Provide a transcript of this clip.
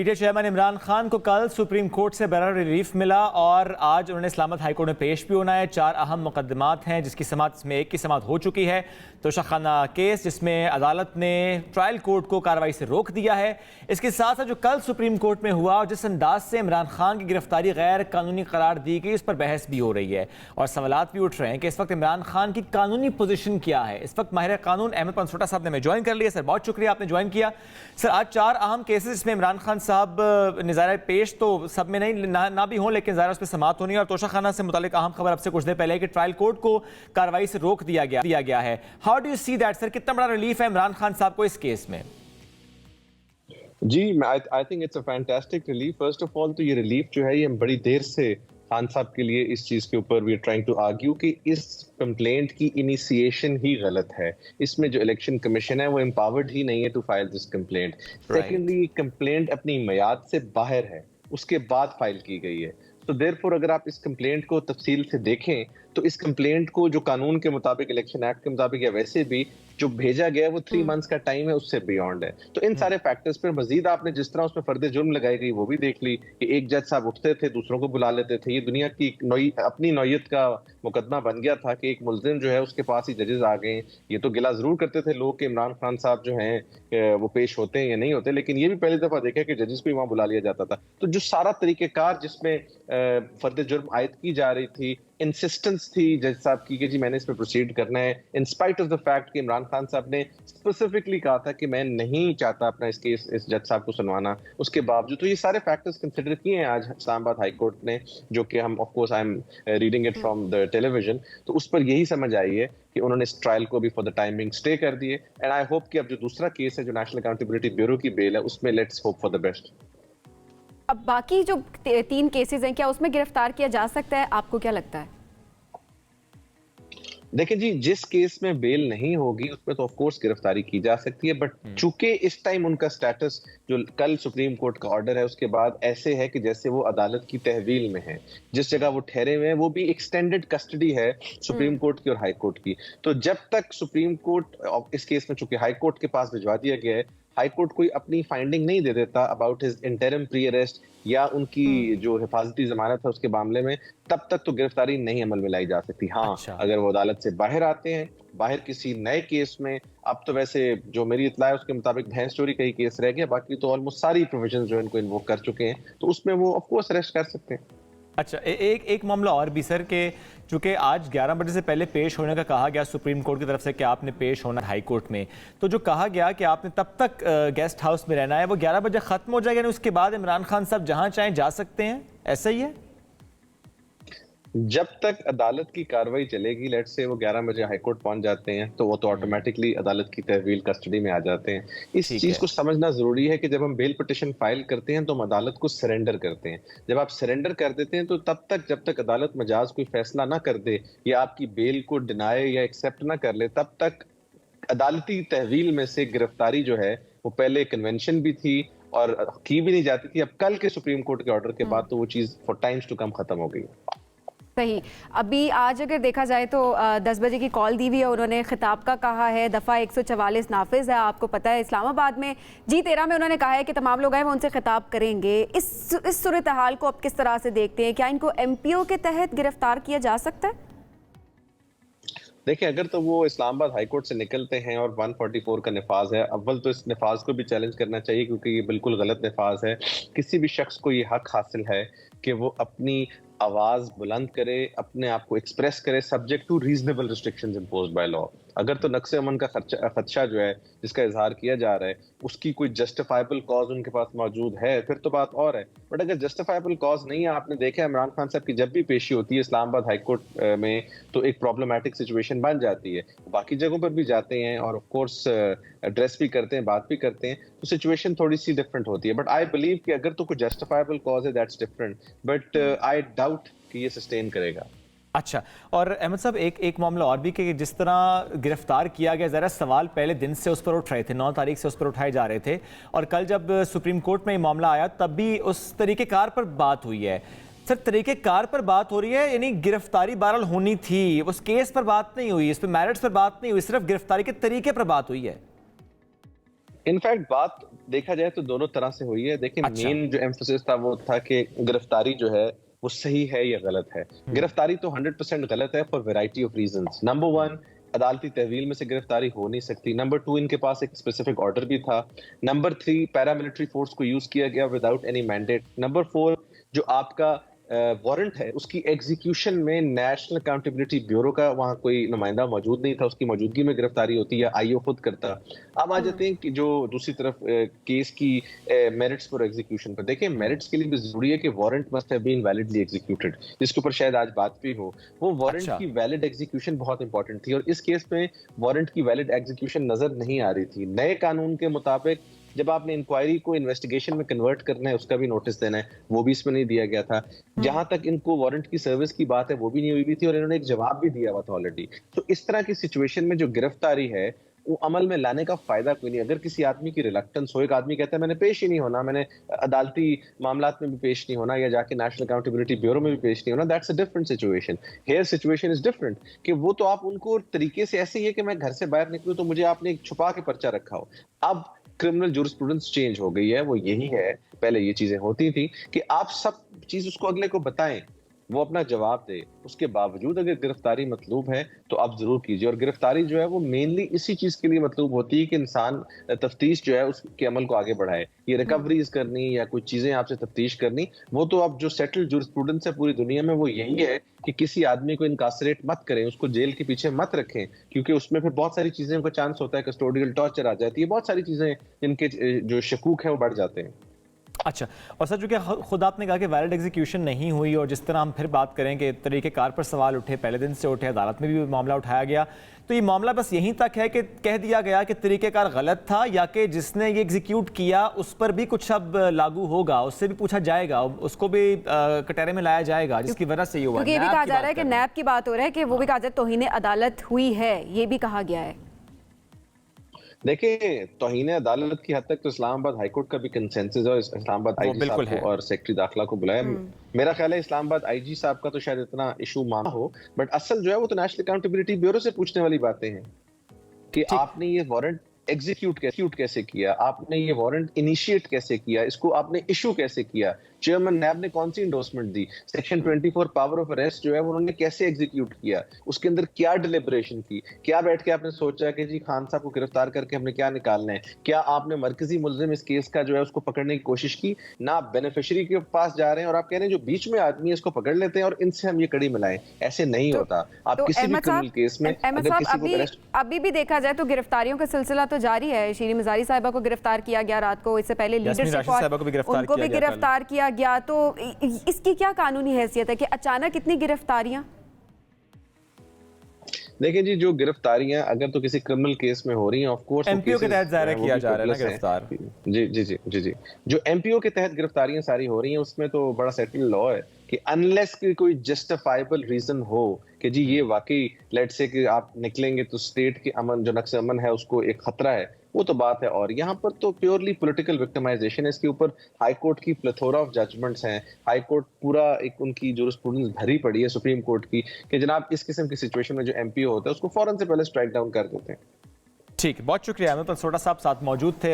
PTI chairman Imran Khan को कल supreme court से बराबर रिलीफ मिला और आज उन्होंने इस्लामाबाद हाई कोर्ट में पेश भी होना है। 4 अहम मुकदमात हैं जिसकी समाअत इसमें एक की समाअत हो चुकी है। तोशाखाना केस जिसमें अदालत ने ट्रायल कोर्ट को कार्रवाई से रोक दिया है। इसके साथ साथ जो कल सुप्रीम कोर्ट में हुआ और जिस अंदाज से इमरान खान की गिरफ्तारी गैर कानूनी करार दी गई, उस पर बहस भी हो रही है और सवालात भी उठ रहे हैं कि इस वक्त इमरान खान की कानूनी पोजीशन क्या है। इस वक्त माहिर कानून अहमद पंसोटा साहब ने हमें ज्वाइन कर लिया। सर बहुत शुक्रिया आपने ज्वाइन किया। सर आज 4 अहम केसेस इसमें इमरान खान साहब नज़ारा पेश तो सब में नहीं ना भी हों, लेकिन ज़ाहिर उस पर समाअत होनी है। और तोशाखाना से मुतालिक अहम खबर अब से कुछ देर पहले कि ट्रायल कोर्ट को कार्रवाई से रोक दिया गया है। How do you see that sir, कितना बड़ा रिलीफ है इमरान खान साहब को इस केस में? जी, I think it's a fantastic relief. First of all तो ये रिलीफ जो है ये हम बड़ी देर से खान साहब के लिए इस चीज के ऊपर we are trying to argue कि इस कंप्लेंट की इनिशिएशन ही गलत है। इसमें जो इलेक्शन कमीशन है वो एम्पावर्ड ही नहीं है to file this complaint. Secondly, complaint अपनी मियाद से बाहर है, उसके बाद फाइल की गई है। तो देयरफॉर अगर आप इस कंप्लेंट को तफसील से देखें तो इस कंप्लेंट को जो कानून के मुताबिक, इलेक्शन एक्ट के मुताबिक या वैसे भी जो भेजा गया है वो 3 मंथ्स का टाइम है, उससे बियॉन्ड है। तो इन सारे फैक्टर्स पर मजीद आपने जिस तरह उसमें फर्द जुर्म लगाई गई वो भी देख ली कि एक जज साहब उठते थे, दूसरों को बुला लेते थे। ये दुनिया की अपनी नौयत का मुकदमा बन गया था कि एक मुल्जिम जो है उसके पास ही जजेस आ गए। ये तो गिला जरूर करते थे लोग कि इमरान खान साहब जो हैं वो पेश होते हैं या नहीं होते, लेकिन ये भी पहली दफा देखा कि जजेस को ही वहां बुला लिया जाता था। तो जो सारा तरीकेकार जिसमें फर्द जुर्म आयद की जा रही थी, इंसिस्टेंस थी जज साहब की कि जी मैंने इस पे प्रोसीड करना है, in spite of the fact कि इमरान खान साहब ने स्पेसिफिकली कहा था कि मैं नहीं चाहता अपना इस केस इस जज साहब को सुनवाना, उसके बावजूद तो ये सारे फैक्टर्स कंसिडर किए हैं आज इस्लामाबाद हाई कोर्ट ने, जो कि हम of course I am reading it from the television. तो उस पर यही समझ आई है कि उन्होंने इस ट्रायल को भी फॉर द टाइमिंग स्टे कर दिए। एंड आई होप कि अब जो दूसरा केस है जो नेशनल अकाउंटेबिलिटी ब्यूरो की बेल है, उसमें let's hope for the best. अब बाकी जो 3 केसेस हैं, क्या उसमें गिरफ्तार किया जा सकता है? आपको क्या लगता है? देखिए जी, जिस केस में बेल नहीं होगी उसमें तो ऑफ कोर्स गिरफ्तारी की जा सकती है, बट चूंकि इस टाइम उनका स्टेटस जो कल सुप्रीम कोर्ट का ऑर्डर है उसके बाद ऐसे है कि जैसे वो अदालत की तहवील में है, जिस जगह वो ठहरे हुए हैं वो भी एक्सटेंडेड कस्टडी है सुप्रीम कोर्ट की और हाई कोर्ट की। तो जब तक सुप्रीम कोर्ट इस केस में चूंकि हाई कोर्ट के पास भिजवा दिया गया है, हाई कोर्ट कोई अपनी फाइंडिंग नहीं दे देता about his interim pre arrest या उनकी जो हिफाजती जमानत है उसके मामले में, तब तक तो गिरफ्तारी नहीं अमल में लाई जा सकती। हाँ, अगर वो अदालत से बाहर आते हैं, बाहर किसी नए केस में, अब तो वैसे जो मेरी इत्तला है उसके मुताबिक भैंस चोरी का ही केस रह गया, बाकी तो ऑलमोस्ट सारी प्रोविजन जो इनको इन्वोक कर चुके हैं, तो उसमें वो ऑफ कोर्स अरेस्ट कर सकते हैं। अच्छा, एक मामला और भी सर के चूंकि आज 11 बजे से पहले पेश होने का कहा गया सुप्रीम कोर्ट की तरफ से कि आपने पेश होना हाई कोर्ट में, तो जो कहा गया कि आपने तब तक गेस्ट हाउस में रहना है, वो 11 बजे खत्म हो जाएगा, उसके बाद इमरान खान साहब जहां चाहें जा सकते हैं, ऐसा ही है? जब तक अदालत की कार्रवाई चलेगी, लेट्स से वो 11 बजे हाईकोर्ट पहुंच जाते हैं, तो वो तो ऑटोमेटिकली अदालत की तहवील कस्टडी में आ जाते हैं। इस चीज को समझना जरूरी है कि जब हम बेल पिटीशन फाइल करते हैं तो हम अदालत को सरेंडर करते हैं। जब आप सरेंडर कर देते हैं तो तब तक जब तक अदालत मजाज कोई फैसला ना कर दे या आपकी बेल को डिनाई या एक्सेप्ट ना कर ले, तब तक अदालती तहवील में से गिरफ्तारी जो है वो पहले कन्वेंशन भी थी और की भी नहीं जाती थी। अब कल के सुप्रीम कोर्ट के ऑर्डर के बाद तो वो चीज फॉर टाइम्स टू कम खत्म हो गई। सही। अभी आज अगर देखा जाए तो 10 बजे की कॉल दी हुई है उन्होंने, खिताब का कहा है, दफ़ा 144 नाफिज है। आपको पता है इस्लामाबाद में G13 में उन्होंने कहा है कि तमाम लोग आए वो उनसे खिताब करेंगे। इस सूरत हाल को आप किस तरह से देखते हैं? क्या इनको MPO के तहत गिरफ्तार किया जा सकता है? देखिए, अगर तो वो इस्लामाबाद हाई कोर्ट से निकलते हैं और 144 का नफाज है, अव्वल तो इस नफाज को भी चैलेंज करना चाहिए क्योंकि ये बिल्कुल गलत नफाज है। किसी भी शख्स को ये हक हासिल है कि वो अपनी आवाज बुलंद करे, अपने आप को एक्सप्रेस करे, subject to reasonable restrictions imposed by law. अगर तो नक्शे अमन का खदशा जो है जिसका इजहार किया जा रहा है उसकी कोई जस्टिफाइबल कॉज उनके पास मौजूद है, फिर तो बात और है। बट अगर जस्टिफाइबल कॉज नहीं है, आपने देखा है इमरान खान साहब की जब भी पेशी होती है इस्लामाबाद हाई कोर्ट में तो एक प्रॉब्लमैटिक सिचुएशन बन जाती है। बाकी जगहों पर भी जाते हैं और ऑफ कोर्स एड्रेस भी करते हैं, बात भी करते हैं, तो सिचुएशन थोड़ी सी डिफरेंट होती है। बट आई बिलीव कि अगर तो कोई जस्टिफाइबल कॉज है that's different, but I doubt कि ये सस्टेन करेगा। अच्छा, और अहमद साहब एक मामला और भी कि जिस तरह गिरफ्तार किया गया, ज़रा सवाल पहले दिन से उस पर उठ रहे थे, 9 तारीख से उस पर उठाए जा रहे थे, और कल जब सुप्रीम कोर्ट में ये मामला आया तब भी उस तरीक़ेकार पर बात हुई है। सर, तरीक़ेकार पर बात हो रही है, यानी गिरफ्तारी बहरहाल होनी थी, उस केस पर बात नहीं हुई, इस पर मेरिट्स पर बात नहीं हुई, सिर्फ गिरफ्तारी के तरीके पर बात हुई है। इनफैक्ट बात देखा जाए तो दोनों तरह से हुई है। देखिए अच्छा। मेन जो एम्फोसिस था वो था कि गिरफ्तारी जो है वो सही है या गलत है। गिरफ्तारी तो 100% गलत है for variety of reasons. Number 1, अदालती तहवील में से गिरफ्तारी हो नहीं सकती। नंबर 2, इनके पास एक स्पेसिफिक ऑर्डर भी था। नंबर 3, पैरामिलिट्री फोर्स को यूज किया गया विदाउट एनी मैंडेट। नंबर 4, जो आपका वारंट है उसकी एग्जीक्यूशन में नेशनल अकाउंटेबिलिटी ब्यूरो का वहां कोई नुमाइंदा मौजूद नहीं था, उसकी मौजूदगी में गिरफ्तारी होती है, आईओ खुद करता। अब आ जाते हैं कि जो दूसरी तरफ केस की मेरिट्स पर एग्जीक्यूशन पर। देखिए मेरिट्स के लिए भी जरूरी है कि warrant must have been validly executed, जिसके ऊपर शायद आज बात भी हो। वो वारंट अच्छा। की वैलिड एग्जीक्यूशन बहुत इंपॉर्टेंट थी और इस केस में वारंट की वैलिड एग्जीक्यूशन नजर नहीं आ रही थी। नए कानून के मुताबिक जब आपने इंक्वायरी को इन्वेस्टिगेशन में कन्वर्ट करना है उसका भी नोटिस देना है, वो भी इसमें नहीं दिया गया था। जहां तक इनको वारंट की सर्विस की बात है वो भी नहीं हुई थी और इन्होंने एक जवाब भी दिया हुआ था ऑलरेडी। तो इस तरह की सिचुएशन में जो गिरफ्तारी है वो अमल में लाने का फायदा कोई नहीं। अगर किसी आदमी की रिलक्टेंस हो, एक आदमी कहता है मैंने पेश ही नहीं होना, मैंने अदालती मामलात में भी पेश नहीं होना या जाके नेशनल अकाउंटेबिलिटी ब्यूरो में भी पेश नहीं होना, that's a different situation. Here situation is different कि वो तो आप उनको तरीके से ऐसे ही है कि मैं घर से बाहर निकलूं तो मुझे आपने एक छुपा के पर्चा रखा हो। अब क्रिमिनल जूरिस्प्रूडेंस चेंज हो गई है, वो यही है। पहले ये चीजें होती थी कि आप सब चीज उसको अगले को बताएं, वो अपना जवाब दे, उसके बावजूद अगर गिरफ्तारी मतलूब है तो आप जरूर कीजिए। और गिरफ्तारी जो है वो मेनली इसी चीज के लिए मतलूब होती है कि इंसान तफ्तीश जो है उसके अमल को आगे बढ़ाए। ये रिकवरीज करनी या कुछ चीजें आपसे तफ्तीश करनी, वो तो अब जो सेटल्ड जूरिस्प्रूडेंस है पूरी दुनिया में वो यही है कि किसी आदमी को इनकासरेट मत करें, उसको जेल के पीछे मत रखें, क्योंकि उसमें फिर बहुत सारी चीजें का चांस होता है, कस्टोडियल टॉर्चर आ जाती है, बहुत सारी चीजें जिनके जो शकूक है वो बढ़ जाते हैं। अच्छा, और सर चूंकि खुद आपने कहा कि वैलिड एग्जीक्यूशन नहीं हुई और जिस तरह हम फिर बात करें कि तरीक़ेकार पर सवाल उठे, पहले दिन से उठे, अदालत में भी मामला उठाया गया, तो ये मामला बस यहीं तक है कि कह दिया गया कि तरीक़ेकार गलत था या कि जिसने ये एग्जीक्यूट किया उस पर भी कुछ अब लागू होगा, उससे भी पूछा जाएगा, उसको भी कटहरे में लाया जाएगा जिसकी वजह से ये हुआ। क्योंकि ये भी कहा जा रहा है कि नैब की बात हो रहा है कि वो भी कहा जाए तौहीन अदालत हुई है, ये भी कहा गया है। देखिए तौहीन अदालत की हद तक तो इस्लामाबाद हाईकोर्ट का भी कंसेंसस है और इस्लामाबाद आईजी साहब को और सेक्रेटरी दाखिला को बुलाया। मेरा ख्याल है इस्लामाबाद आईजी साहब का तो शायद इतना इशू माना हो, बट असल जो है वो तो नेशनल अकाउंटेबिलिटी ब्यूरो से पूछने वाली बातें हैं कि आपने ये वारंट एग्जीक्यूट कैसे किया, आपने ये वारंट इनिशिएट कैसे किया, इसको आपने इशू कैसे किया, चेयरमैन नैब ने कौन सी इंडोर्समेंट दी, सेक्शन 24 पावर ऑफ अरेस्ट जो है वो उन्होंने कैसे एग्जीक्यूट किया, उसके अंदर क्या डिलिबरेशन की, क्या बैठ के आपने सोचा कि जी खान साहब को गिरफ्तार करके हमने क्या निकालना है, क्या आपने मरकजी मुलजिम इस केस का जो है उसको पकड़ने की कोशिश की। ना आप बेनिफिशियरी के पास जा रहे हैं और आप कह रहे हैं जो बीच में आदमी है इसको पकड़ लेते हैं और इनसे हम ये कड़ी मिलाएं, ऐसे नहीं होता। आप किसी भी क्रिमिनल केस में अगर किसी को अरेस्ट, अभी भी देखा जाए तो गिरफ्तारियों का सिलसिला तो जारी है। शीरी मजारी साहिबा को गिरफ्तार किया गया रात को, इससे पहले लीडरशिप उनको भी गिरफ्तार किया गया। तो इसकी क्या कानूनी हैसियत है कि अचानक इतनी गिरफ्तारियां? देखिए जी, जो गिरफ्तारियां अगर तो किसी क्रिमिनल केस में हो रही हैं, ऑफ कोर्स एमपीओ के तहत जाहिर किया जा रहा है ना गिरफ्तार। जी जी जी जी जी जो एमपीओ के तहत गिरफ्तारियां सारी हो रही हैं उसमें तो बड़ा सेटल लॉ है कि अनलेस की कोई जस्टिफाइबल रीजन हो कि जी ये वाकई लेट्स से कि आप निकलेंगे तो स्टेट के अमन, जो नक्शे अमन है उसको एक खतरा है, वो तो बात है। और यहाँ पर तो प्योरली पॉलिटिकल विक्टिमाइजेशन है। इसके ऊपर हाई कोर्ट की प्लेथोरा ऑफ जजमेंट्स हैं, हाई कोर्ट पूरा एक उनकी जूरिस्प्रूडेंस भरी पड़ी है सुप्रीम कोर्ट की कि जनाब इस किस्म की सिचुएशन में जो एमपीओ होता है उसको फौरन से पहले स्ट्राइक डाउन कर देते हैं। ठीक है, बहुत शुक्रिया। अहमद पनसोटा साहब साथ मौजूद थे।